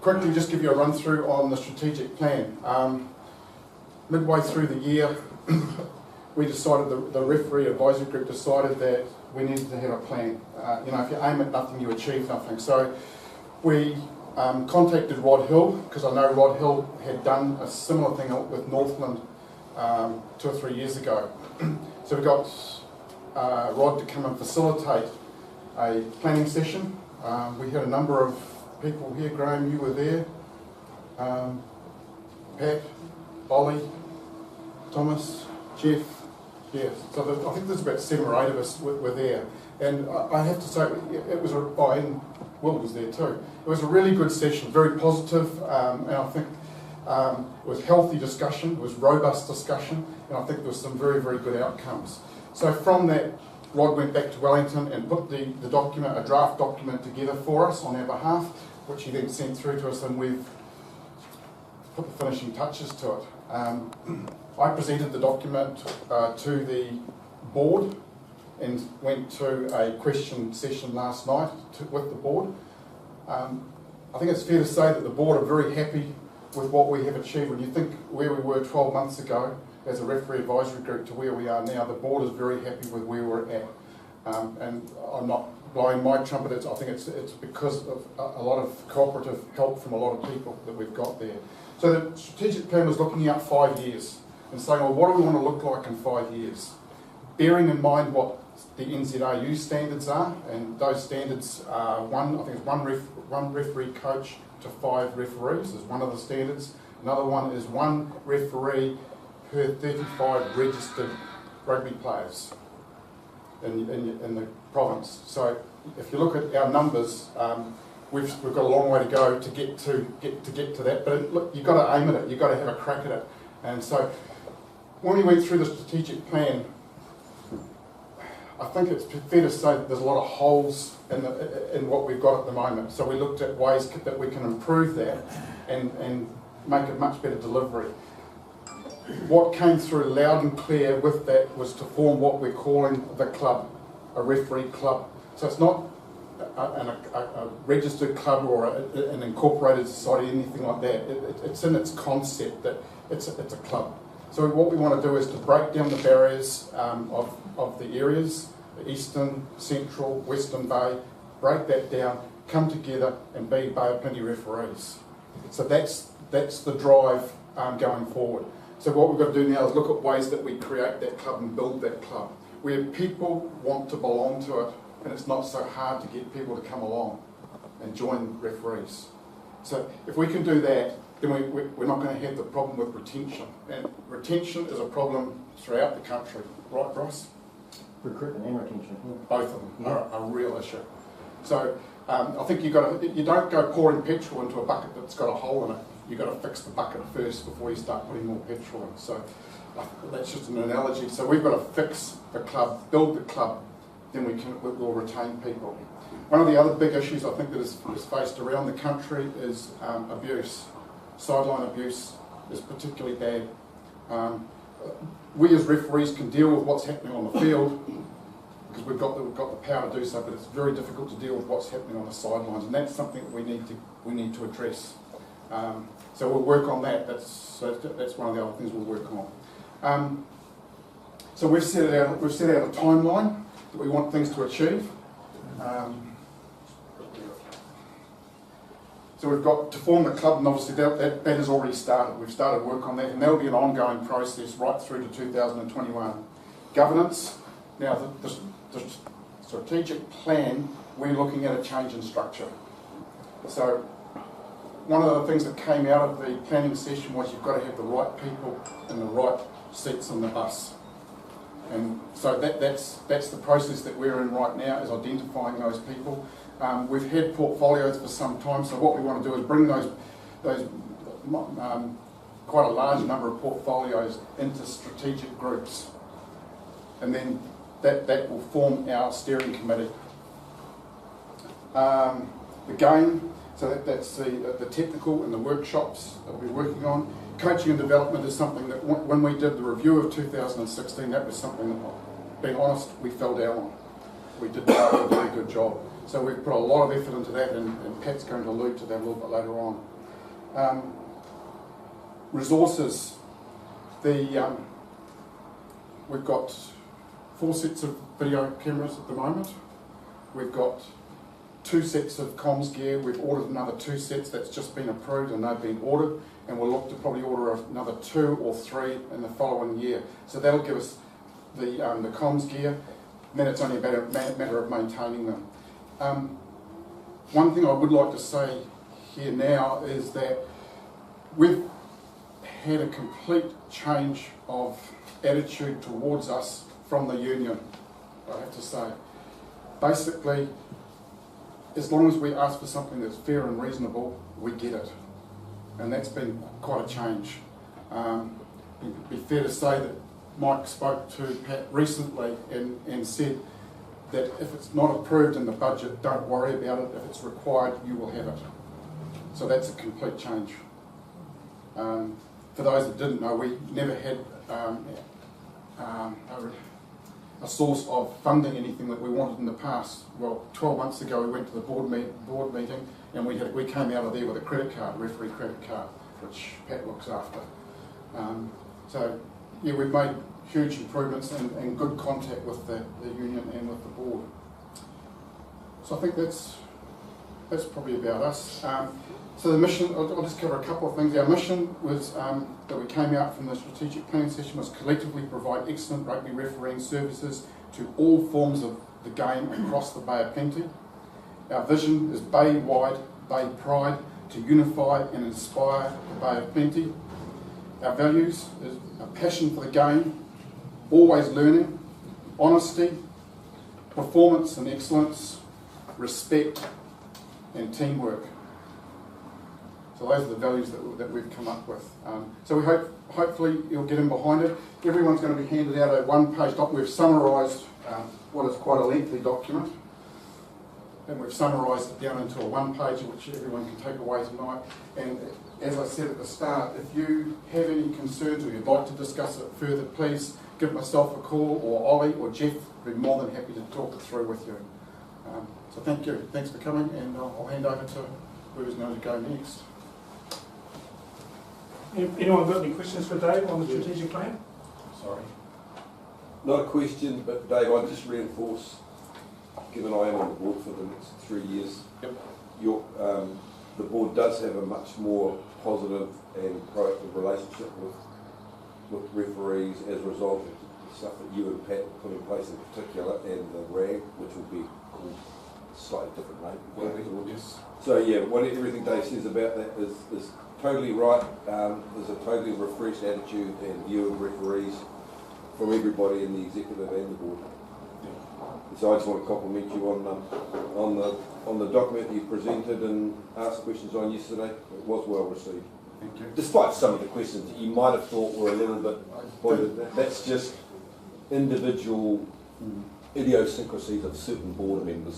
quickly just give you a run through on the strategic plan. Midway through the year, we decided, the referee advisory group decided that we needed to have a plan. If you aim at nothing, you achieve nothing. So we contacted Rod Hill, because I know Rod Hill had done a similar thing with Northland 2 or 3 years ago. So we got Rod to come and facilitate a planning session. We had a number of people here. Graham, you were there. Pat, Ollie, Thomas, Jeff. Yeah, so I think there's about 7 or 8 of us were there. And I have to say, it was and Will was there too. It was a really good session, very positive, and I think it was healthy discussion, it was robust discussion, and I think there was some very, very good outcomes. So from that, Rod went back to Wellington and put the document, a draft document together for us on our behalf, which he then sent through to us, and we've put the finishing touches to it. I presented the document to the board and went to a question session last night with the board. I think it's fair to say that the board are very happy with what we have achieved. When you think where we were 12 months ago as a referee advisory group to where we are now, the board is very happy with where we're at. And I'm not blowing my trumpet, I think it's because of a lot of cooperative help from a lot of people that we've got there. So the strategic plan was looking out 5 years and saying, well, what do we want to look like in 5 years? Bearing in mind what the NZRU standards are, and those standards are one referee coach to 5 referees is one of the standards. Another one is 1 referee per 35 registered rugby players in the province. So if you look at our numbers, we've got a long way to go to get to that. But look, you've got to aim at it. You've got to have a crack at it. And so when we went through the strategic plan, I think it's fair to say that there's a lot of holes in what we've got at the moment. So we looked at ways that we can improve that and make a much better delivery. What came through loud and clear with that was to form what we're calling the club, a referee club. So it's not a registered club or an incorporated society, anything like that. It's in its concept that it's a club. So what we want to do is to break down the barriers of the areas, the Eastern, Central, Western Bay, break that down, come together and be Bay of Plenty referees. So that's the drive going forward. So what we've got to do now is look at ways that we create that club and build that club, where people want to belong to it, and it's not so hard to get people to come along and join referees. So if we can do that, then we're not going to have the problem with retention. And retention is a problem throughout the country. Right, Bryce? Recruitment and retention. Both of them are a real issue. So I think you don't go pouring petrol into a bucket that's got a hole in it. You've got to fix the bucket first before you start putting more petrol in. So that's just an analogy. So we've got to fix the club, build the club, then we'll retain people. One of the other big issues I think that is faced around the country is abuse. Sideline abuse is particularly bad. We as referees can deal with what's happening on the field because we've got the power to do so, but it's very difficult to deal with what's happening on the sidelines, and that's something that we need to address. So we'll work on that. That's one of the other things we'll work on. So we've set out a timeline that we want things to achieve. So we've got to form the club, and obviously that has already started. We've started work on that, and that'll be an ongoing process right through to 2021. Governance. Now, the strategic plan, we're looking at a change in structure. So one of the things that came out of the planning session was you've got to have the right people in the right seats on the bus. And so that's the process that we're in right now, is identifying those people. We've had portfolios for some time, so what we want to do is bring those quite a large number of portfolios into strategic groups, and then that will form our steering committee. The game, so that's the technical and the workshops that we're working on. Coaching and development is something that when we did the review of 2016, that was something that, being honest, we fell down on. We did a very good job. So we've put a lot of effort into that, and Pat's going to allude to that a little bit later on. Resources. We've got 4 sets of video cameras at the moment. We've got 2 sets of comms gear. We've ordered another 2 sets that's just been approved and they've been ordered, and we'll look to probably order another 2 or 3 in the following year. So that'll give us the comms gear. Then it's only a matter of maintaining them. One thing I would like to say here now is that we've had a complete change of attitude towards us from the union, I have to say. Basically, as long as we ask for something that's fair and reasonable, we get it. And that's been quite a change. It'd be fair to say that Mike spoke to Pat recently and said that if it's not approved in the budget, don't worry about it. If it's required, you will have it. So that's a complete change. For those that didn't know, we never had a source of funding anything that we wanted in the past. Well, 12 months ago we went to the board meeting and we came out of there with a credit card, referee credit card, which Pat looks after. So yeah, we've made huge improvements and good contact with the union and with the board. So I think that's probably about us. So the mission, I'll just cover a couple of things. Our mission was, that we came out from the strategic planning session, was collectively provide excellent rugby refereeing services to all forms of the game across the Bay of Plenty. Our vision is Bay-wide, Bay pride, to unify and inspire the Bay of Plenty. Our values is a passion for the game, always learning, honesty, performance and excellence, respect and teamwork. So those are the values that we've come up with. So we hopefully you'll get in behind it. Everyone's going to be handed out a 1-page document. We've summarised what is quite a lengthy document, and we've summarised it down into a 1-page which everyone can take away tonight. And as I said at the start, if you have any concerns or you'd like to discuss it further, please give myself a call, or Ollie or Jeff. We'd be more than happy to talk it through with you. So thank you. Thanks for coming, and I'll hand over to who's going to go next. Anyone got any questions for Dave on the strategic plan? Sorry. Not a question, but Dave, I just reinforce, given I am on the board for the next 3 years, Yep. The board does have a much more positive and proactive relationship with referees as a result of the stuff that you and Pat put in place in particular, and the RAG, which will be called a slightly different name. Yes. So yeah, everything Dave says about that is totally right. There's a totally refreshed attitude and view of referees from everybody in the executive and the board. So I just want to compliment you on the document that you presented and asked questions on yesterday. It was well received. Thank you. Despite some of the questions that you might have thought were a little bit pointed, that's just individual idiosyncrasies of certain board members.